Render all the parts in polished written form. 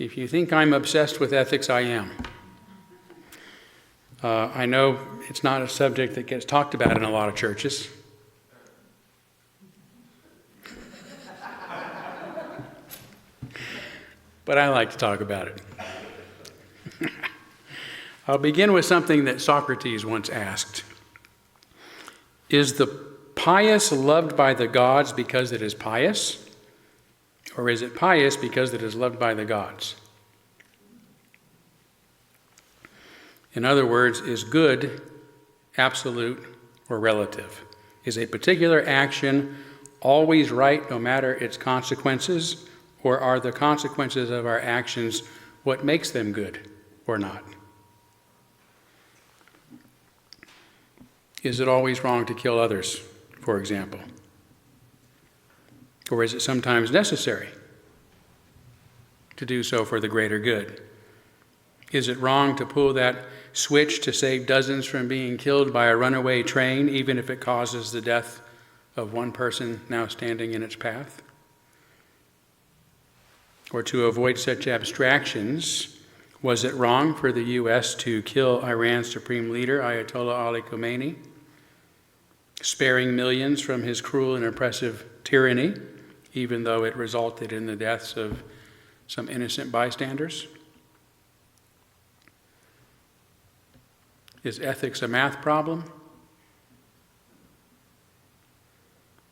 If you think I'm obsessed with ethics, I am. I know it's not a subject that gets talked about in a lot of churches. But I like to talk about it. I'll begin with something that Socrates once asked. Is the pious loved by the gods because it is pious? Or is it pious because it is loved by the gods? In other words, is good absolute or relative? Is a particular action always right no matter its consequences? Or are the consequences of our actions what makes them good or not? Is it always wrong to kill others, for example? Or is it sometimes necessary to do so for the greater good? Is it wrong to pull that switch to save dozens from being killed by a runaway train, even if it causes the death of one person now standing in its path? Or to avoid such abstractions, was it wrong for the U.S. to kill Iran's supreme leader, Ayatollah Ali Khamenei, sparing millions from his cruel and oppressive tyranny, even though it resulted in the deaths of some innocent bystanders? Is ethics a math problem?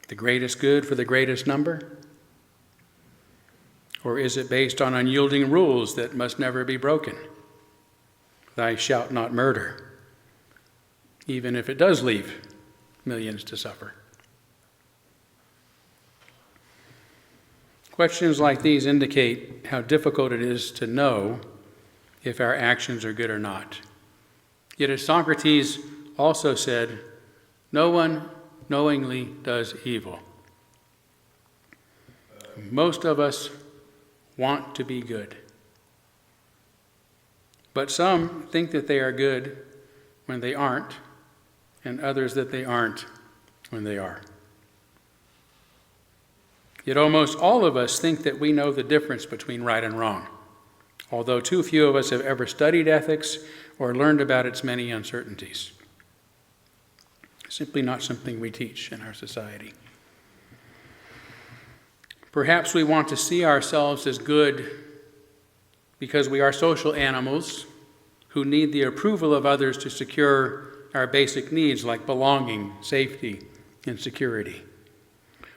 The greatest good for the greatest number? Or is it based on unyielding rules that must never be broken? Thou shalt not murder, even if it does leave millions to suffer. Questions like these indicate how difficult it is to know if our actions are good or not. Yet as Socrates also said, no one knowingly does evil. Most of us want to be good. But some think that they are good when they aren't, and others that they aren't when they are. Yet almost all of us think that we know the difference between right and wrong, although too few of us have ever studied ethics or learned about its many uncertainties. Simply not something we teach in our society. Perhaps we want to see ourselves as good because we are social animals who need the approval of others to secure our basic needs like belonging, safety, and security.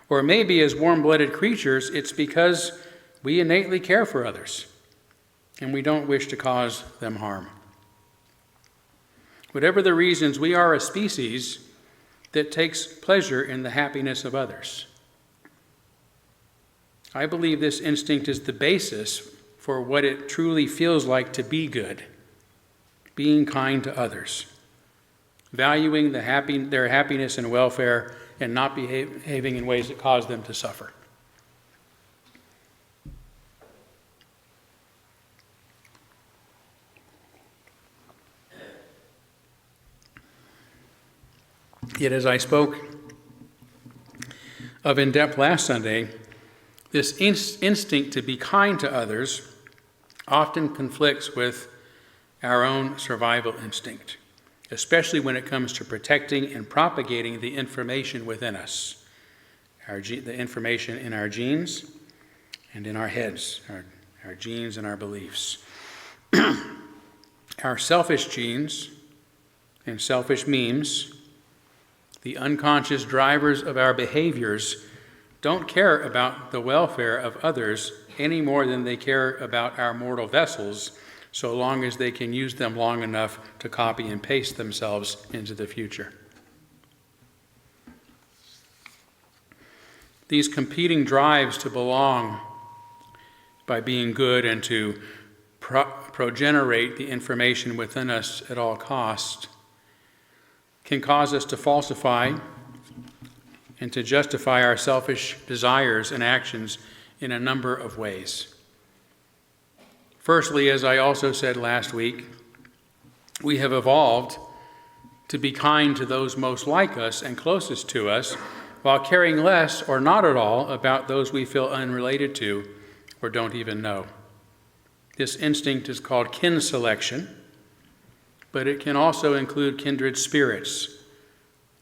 Or maybe as warm-blooded creatures, it's because we innately care for others and we don't wish to cause them harm. Whatever the reasons, we are a species that takes pleasure in the happiness of others. I believe this instinct is the basis for what it truly feels like to be good, being kind to others, valuing their happiness and welfare, and not behaving in ways that cause them to suffer. Yet as I spoke of in depth last Sunday, this instinct to be kind to others often conflicts with our own survival instinct, especially when it comes to protecting and propagating the information within us, the information in our genes and in our heads, our genes and our beliefs. Our selfish genes and selfish memes, the unconscious drivers of our behaviors, don't care about the welfare of others any more than they care about our mortal vessels, so long as they can use them long enough to copy and paste themselves into the future. These competing drives to belong by being good and to progenerate the information within us at all costs can cause us to falsify and to justify our selfish desires and actions in a number of ways. Firstly, as I also said last week, we have evolved to be kind to those most like us and closest to us, while caring less or not at all about those we feel unrelated to or don't even know. This instinct is called kin selection, but it can also include kindred spirits,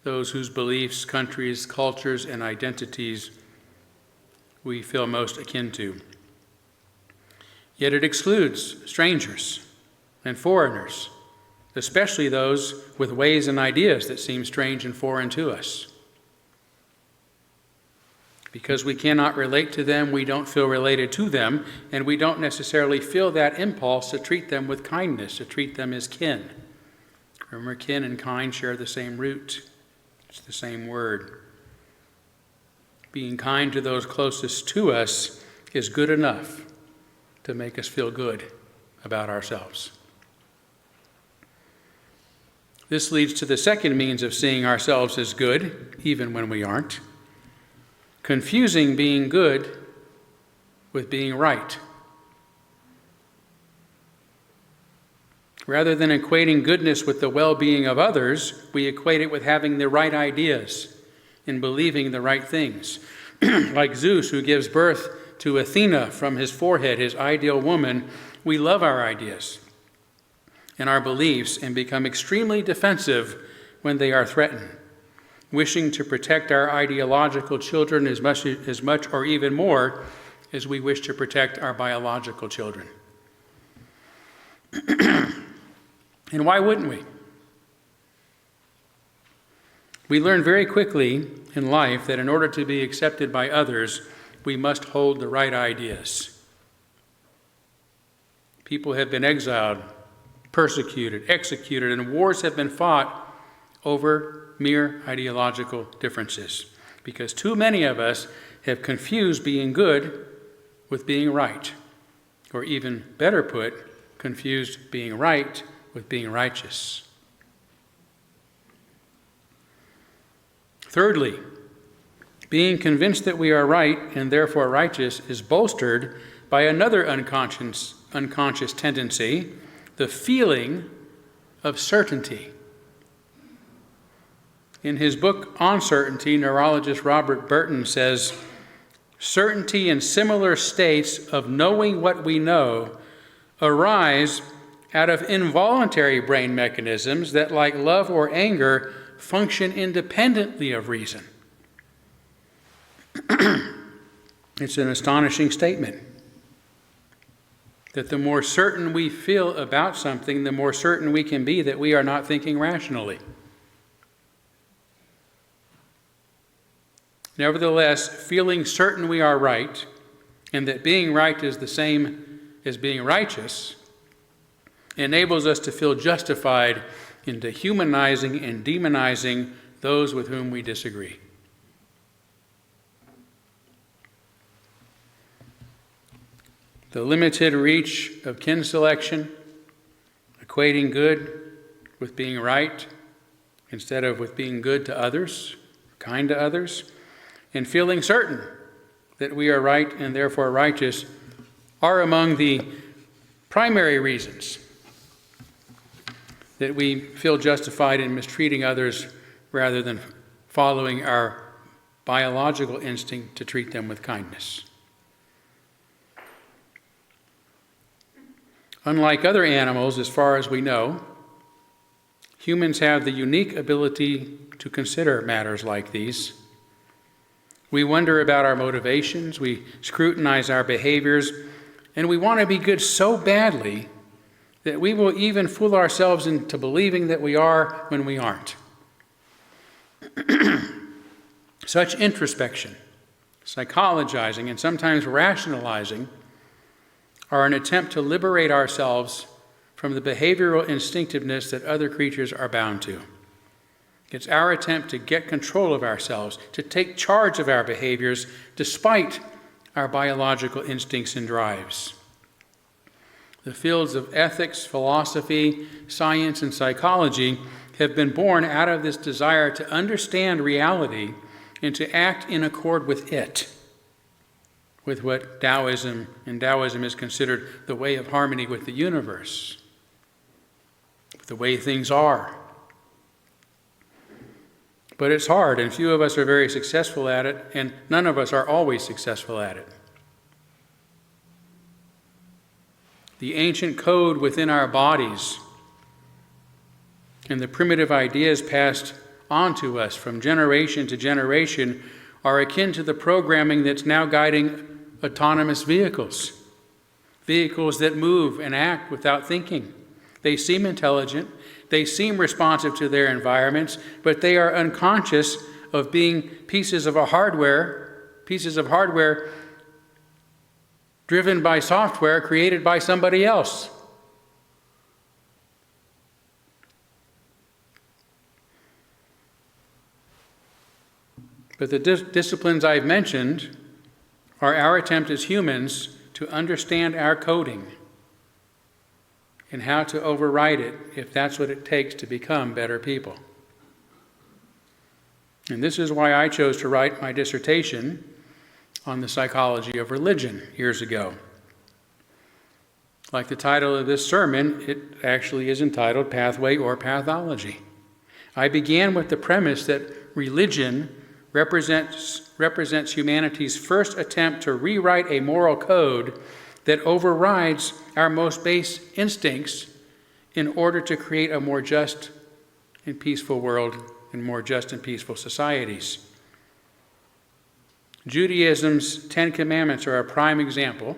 those whose beliefs, countries, cultures, and identities we feel most akin to. Yet it excludes strangers and foreigners, especially those with ways and ideas that seem strange and foreign to us. Because we cannot relate to them, we don't feel related to them, and we don't necessarily feel that impulse to treat them with kindness, to treat them as kin. Remember, kin and kind share the same root. It's the same word. Being kind to those closest to us is good enough to make us feel good about ourselves. This leads to the second means of seeing ourselves as good, even when we aren't. Confusing being good with being right. Rather than equating goodness with the well-being of others, we equate it with having the right ideas and believing the right things. Like Zeus, who gives birth to Athena from his forehead, his ideal woman, we love our ideas and our beliefs and become extremely defensive when they are threatened, wishing to protect our ideological children as much or even more as we wish to protect our biological children. And why wouldn't we? We learn very quickly in life that in order to be accepted by others, we must hold the right ideas. People have been exiled, persecuted, executed, and wars have been fought over mere ideological differences, because too many of us have confused being good with being right, or even better put, confused being right with being righteous. Thirdly, being convinced that we are right and therefore righteous is bolstered by another unconscious tendency, the feeling of certainty. In his book on certainty, neurologist Robert Burton says, "Certainty and similar states of knowing what we know arise out of involuntary brain mechanisms that, like love or anger, function independently of reason." It's an astonishing statement that the more certain we feel about something, the more certain we can be that we are not thinking rationally. Nevertheless, feeling certain we are right, and that being right is the same as being righteous, enables us to feel justified in dehumanizing and demonizing those with whom we disagree. The limited reach of kin selection, equating good with being right instead of with being good to others, kind to others, and feeling certain that we are right and therefore righteous are among the primary reasons that we feel justified in mistreating others rather than following our biological instinct to treat them with kindness. Unlike other animals, as far as we know, humans have the unique ability to consider matters like these. We wonder about our motivations, we scrutinize our behaviors, and we want to be good so badly that we will even fool ourselves into believing that we are when we aren't. Such introspection, psychologizing, and sometimes rationalizing are an attempt to liberate ourselves from the behavioral instinctiveness that other creatures are bound to. It's our attempt to get control of ourselves, to take charge of our behaviors despite our biological instincts and drives. The fields of ethics, philosophy, science, and psychology have been born out of this desire to understand reality and to act in accord with it, with what Taoism is considered the way of harmony with the universe, with the way things are. But it's hard, and few of us are very successful at it, and none of us are always successful at it. the ancient code within our bodies, and the primitive ideas passed on to us from generation to generation are akin to the programming that's now guiding autonomous vehicles. Vehicles that move and act without thinking. They seem intelligent, they seem responsive to their environments, but they are unconscious of being pieces of hardware driven by software created by somebody else. But the disciplines I've mentioned are our attempt as humans to understand our coding and how to override it if that's what it takes to become better people. And this is why I chose to write my dissertation on the psychology of religion years ago. Like the title of this sermon, it actually is entitled Pathway or Pathology. I began with the premise that religion represents humanity's first attempt to rewrite a moral code that overrides our most base instincts in order to create a more just and peaceful world and more just and peaceful societies. Judaism's 10 Commandments are a prime example,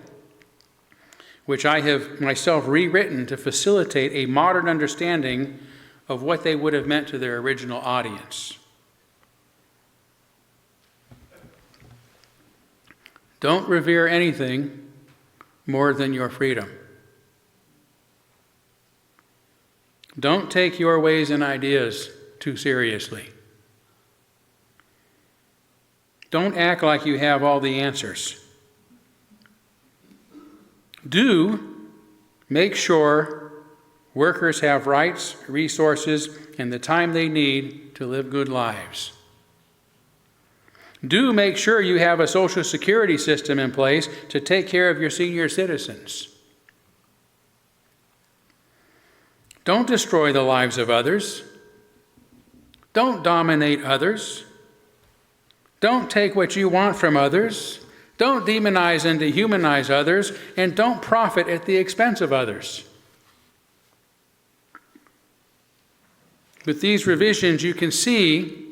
which I have myself rewritten to facilitate a modern understanding of what they would have meant to their original audience. Don't revere anything more than your freedom. Don't take your ways and ideas too seriously. Don't act like you have all the answers. Do make sure workers have rights, resources, and the time they need to live good lives. Do make sure you have a social security system in place to take care of your senior citizens. Don't destroy the lives of others. Don't dominate others. Don't take what you want from others. Don't demonize and dehumanize others, and don't profit at the expense of others. With these revisions, you can see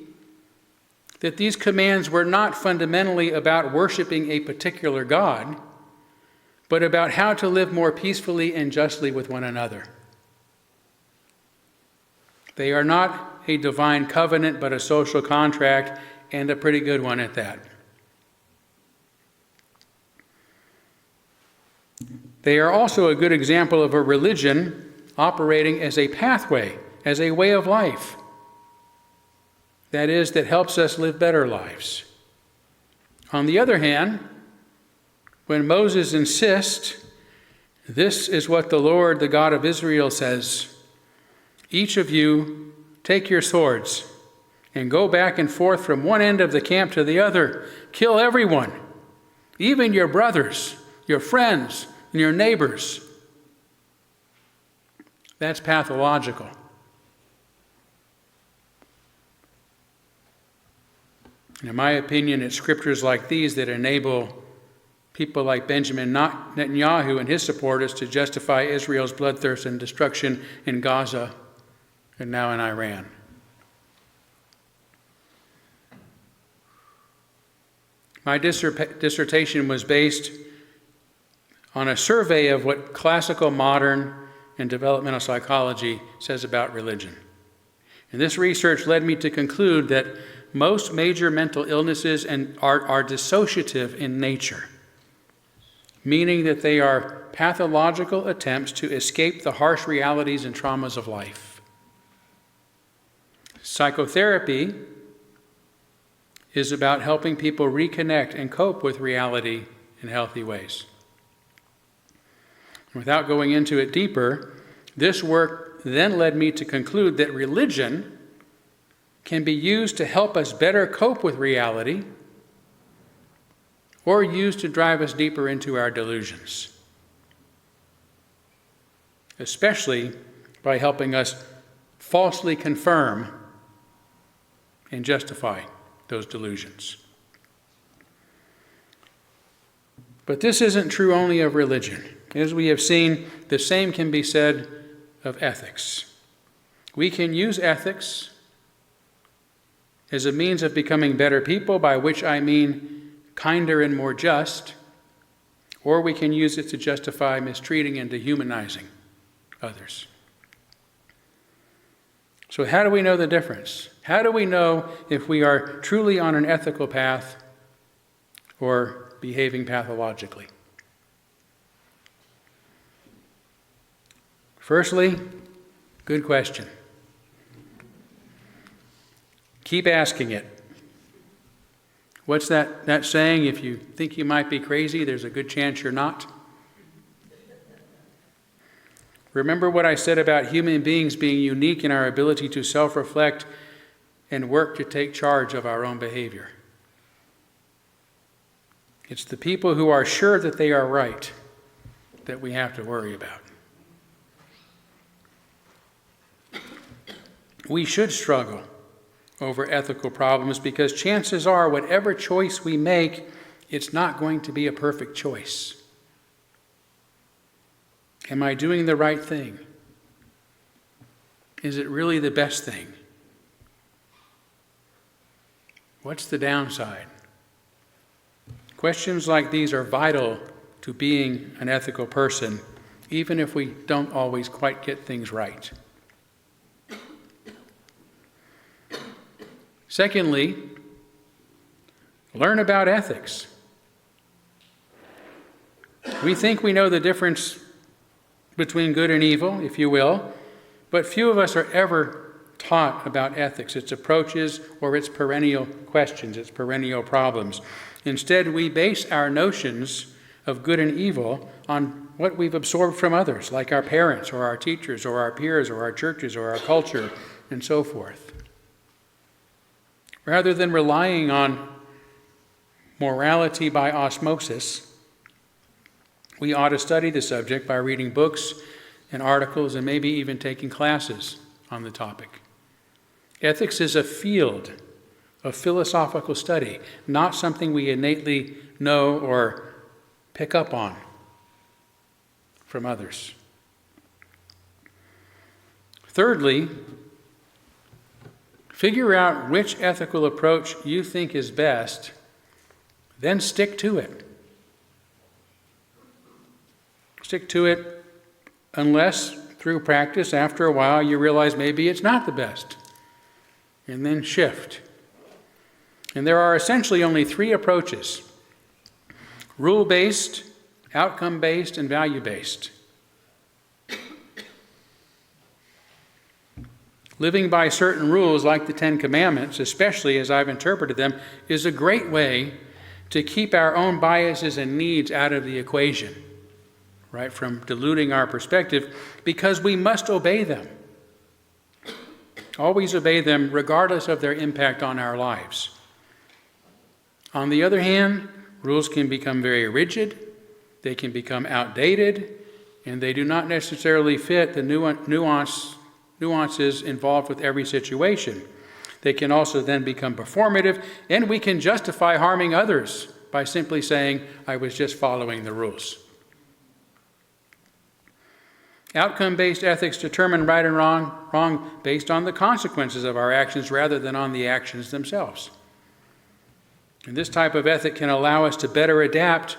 that these commands were not fundamentally about worshiping a particular God, but about how to live more peacefully and justly with one another. They are not a divine covenant, but a social contract, and a pretty good one at that. They are also a good example of a religion operating as a pathway, as a way of life. That is, that helps us live better lives. On the other hand, when Moses insists, "This is what the Lord, the God of Israel, says, each of you take your swords and go back and forth from one end of the camp to the other. Kill everyone, even your brothers, your friends, and your neighbors." That's pathological. And in my opinion, it's scriptures like these that enable people like Benjamin Netanyahu and his supporters to justify Israel's bloodthirst and destruction in Gaza and now in Iran. My dissertation was based on a survey of what classical, modern, and developmental psychology says about religion. And this research led me to conclude that most major mental illnesses are dissociative in nature, meaning that they are pathological attempts to escape the harsh realities and traumas of life. Psychotherapy is about helping people reconnect and cope with reality in healthy ways. Without going into it deeper, this work then led me to conclude that religion can be used to help us better cope with reality or used to drive us deeper into our delusions, especially by helping us falsely confirm and justify those delusions. But this isn't true only of religion. As we have seen, the same can be said of ethics. We can use ethics as a means of becoming better people, by which I mean kinder and more just, or we can use it to justify mistreating and dehumanizing others. So how do we know the difference? How do we know if we are truly on an ethical path or behaving pathologically? Firstly, good question. Keep asking it. What's that saying? If you think you might be crazy, there's a good chance you're not. Remember what I said about human beings being unique in our ability to self-reflect and work to take charge of our own behavior. It's the people who are sure that they are right that we have to worry about. We should struggle over ethical problems because chances are whatever choice we make, it's not going to be a perfect choice. Am I doing the right thing? Is it really the best thing? What's the downside? Questions like these are vital to being an ethical person, even if we don't always quite get things right. Secondly, learn about ethics. We think we know the difference between good and evil, if you will, but few of us are ever taught about ethics, its approaches, or its perennial questions, its perennial problems. Instead, we base our notions of good and evil on what we've absorbed from others, like our parents, or our teachers, or our peers, or our churches, or our culture, and so forth. Rather than relying on morality by osmosis, we ought to study the subject by reading books and articles and maybe even taking classes on the topic. Ethics is a field of philosophical study, not something we innately know or pick up on from others. Thirdly, figure out which ethical approach you think is best, then stick to it. Stick to it unless, through practice, after a while, you realize maybe it's not the best. And then shift. And there are essentially only three approaches: rule-based, outcome-based, and value-based. Living by certain rules, like the Ten Commandments, especially as I've interpreted them, is a great way to keep our own biases and needs out of the equation, right, from diluting our perspective, because we must obey them. Always obey them, regardless of their impact on our lives. On the other hand, rules can become very rigid, they can become outdated, and they do not necessarily fit the nuances involved with every situation. They can also then become performative, and we can justify harming others by simply saying, I was just following the rules. Outcome-based ethics determine right and wrong based on the consequences of our actions rather than on the actions themselves. And this type of ethic can allow us to better adapt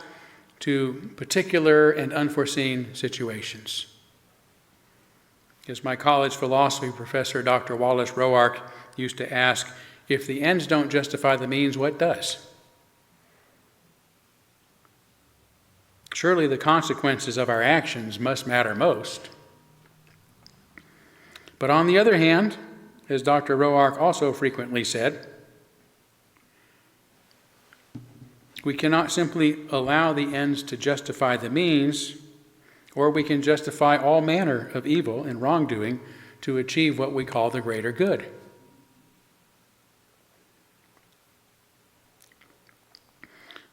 to particular and unforeseen situations. As my college philosophy professor, Dr. Wallace Roark, used to ask, if the ends don't justify the means, what does? Surely the consequences of our actions must matter most. But on the other hand, as Dr. Roark also frequently said, we cannot simply allow the ends to justify the means, or we can justify all manner of evil and wrongdoing to achieve what we call the greater good.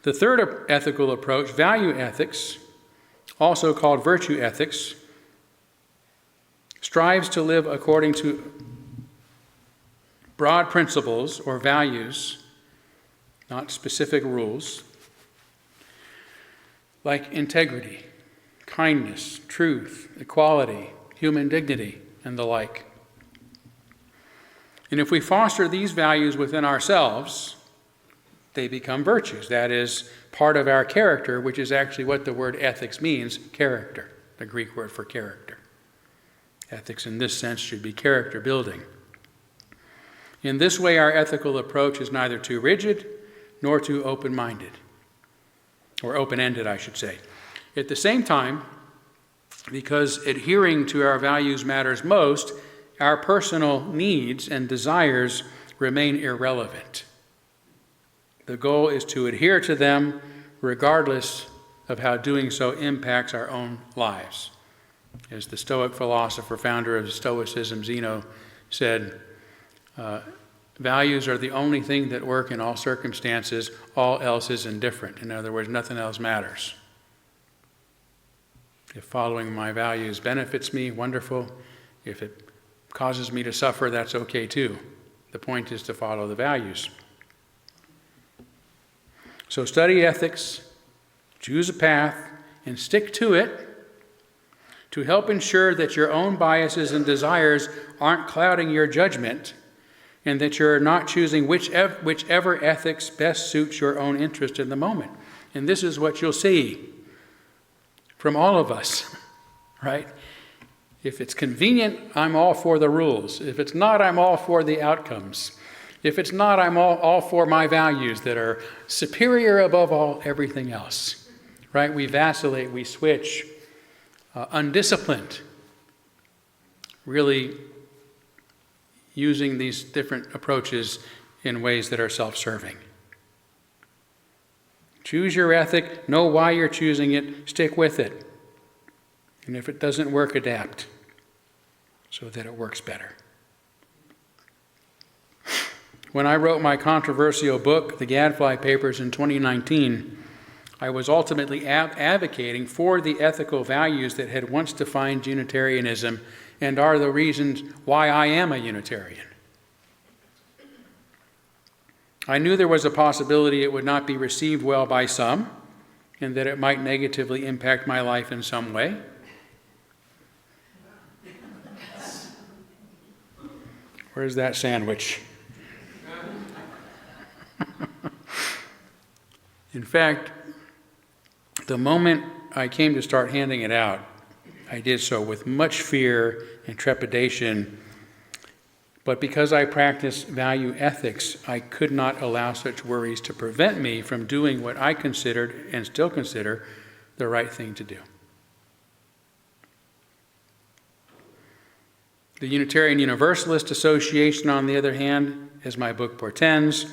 The third ethical approach, value ethics, also called virtue ethics, strives to live according to broad principles or values, not specific rules, like integrity, kindness, truth, equality, human dignity, and the like. And if we foster these values within ourselves, they become virtues. That is part of our character, which is actually what the word ethics means, character, the Greek word for character. Ethics in this sense should be character building. In this way, our ethical approach is neither too rigid nor too open-minded, or open-ended, I should say. At the same time, because adhering to our values matters most, our personal needs and desires remain irrelevant. The goal is to adhere to them regardless of how doing so impacts our own lives. As the Stoic philosopher, founder of Stoicism, Zeno, said, values are the only thing that work in all circumstances. All else is indifferent. In other words, nothing else matters. If following my values benefits me, wonderful. If it causes me to suffer, that's okay too. The point is to follow the values. So study ethics, choose a path, and stick to it to help ensure that your own biases and desires aren't clouding your judgment, and that you're not choosing whichever ethics best suits your own interest in the moment. And this is what you'll see from all of us, right? If it's convenient, I'm all for the rules. If it's not, I'm all for the outcomes. If it's not, I'm all for my values that are superior above everything else, right? We vacillate, we switch, undisciplined, really using these different approaches in ways that are self-serving. Choose your ethic, know why you're choosing it, stick with it. And if it doesn't work, adapt so that it works better. When I wrote my controversial book, The Gadfly Papers, in 2019, I was ultimately advocating for the ethical values that had once defined Unitarianism and are the reasons why I am a Unitarian. I knew there was a possibility it would not be received well by some, and that it might negatively impact my life in some way. Where's that sandwich? In fact, the moment I came to start handing it out, I did so with much fear and trepidation. But because I practice value ethics, I could not allow such worries to prevent me from doing what I considered and still consider the right thing to do. The Unitarian Universalist Association, on the other hand, as my book portends,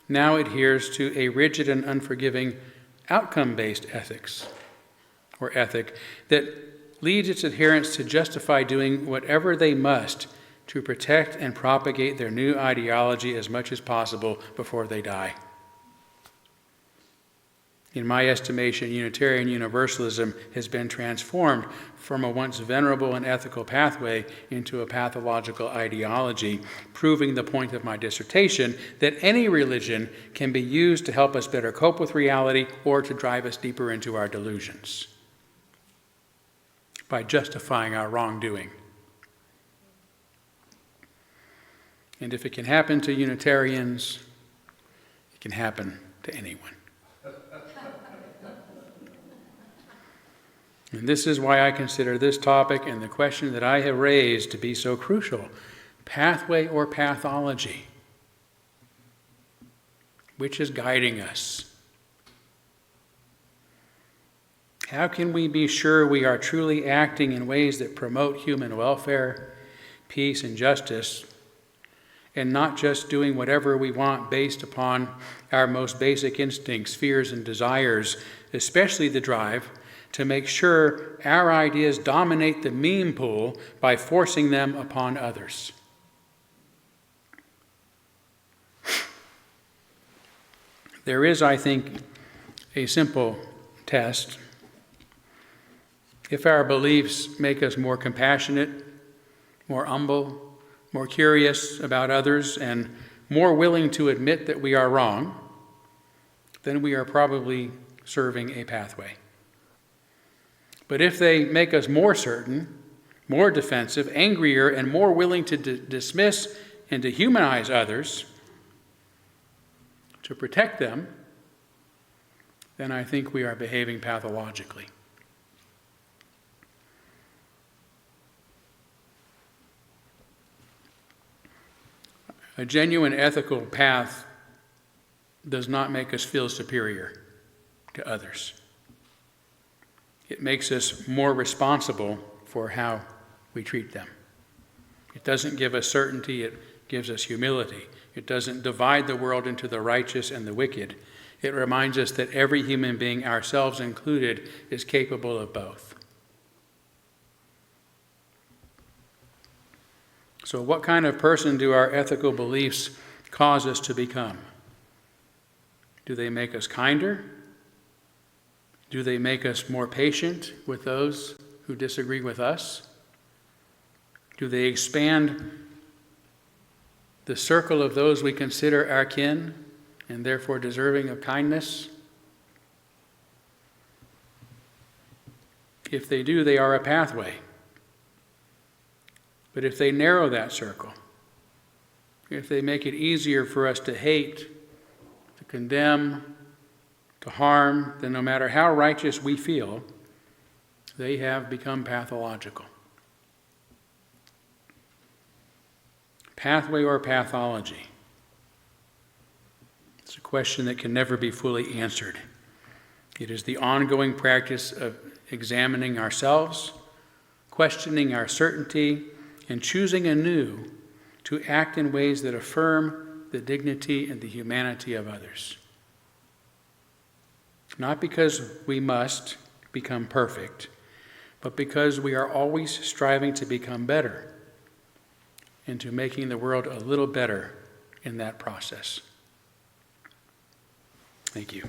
now adheres to a rigid and unforgiving outcome-based ethics, or ethic, that leads its adherents to justify doing whatever they must to protect and propagate their new ideology as much as possible before they die. In my estimation, Unitarian Universalism has been transformed from a once venerable and ethical pathway into a pathological ideology, proving the point of my dissertation that any religion can be used to help us better cope with reality or to drive us deeper into our delusions by justifying our wrongdoing. And if it can happen to Unitarians, it can happen to anyone. And this is why I consider this topic and the question that I have raised to be so crucial. Pathway or pathology? Which is guiding us? How can we be sure we are truly acting in ways that promote human welfare, peace, and justice, and not just doing whatever we want based upon our most basic instincts, fears, and desires, especially the drive to make sure our ideas dominate the meme pool by forcing them upon others? There is, I think, a simple test. If our beliefs make us more compassionate, more humble, more curious about others, and more willing to admit that we are wrong, then we are probably serving a pathway. But if they make us more certain, more defensive, angrier, and more willing to dismiss and to humanize others, to protect them, then I think we are behaving pathologically. A genuine ethical path does not make us feel superior to others. It makes us more responsible for how we treat them. It doesn't give us certainty, it gives us humility. It doesn't divide the world into the righteous and the wicked. It reminds us that every human being, ourselves included, is capable of both. So what kind of person do our ethical beliefs cause us to become? Do they make us kinder? Do they make us more patient with those who disagree with us? Do they expand the circle of those we consider our kin and therefore deserving of kindness? If they do, they are a pathway. But if they narrow that circle, if they make it easier for us to hate, to condemn, to harm, then no matter how righteous we feel, they have become pathological. Pathway or pathology? It's a question that can never be fully answered. It is the ongoing practice of examining ourselves, questioning our certainty, and choosing anew to act in ways that affirm the dignity and the humanity of others. Not because we must become perfect, but because we are always striving to become better and to making the world a little better in that process. Thank you.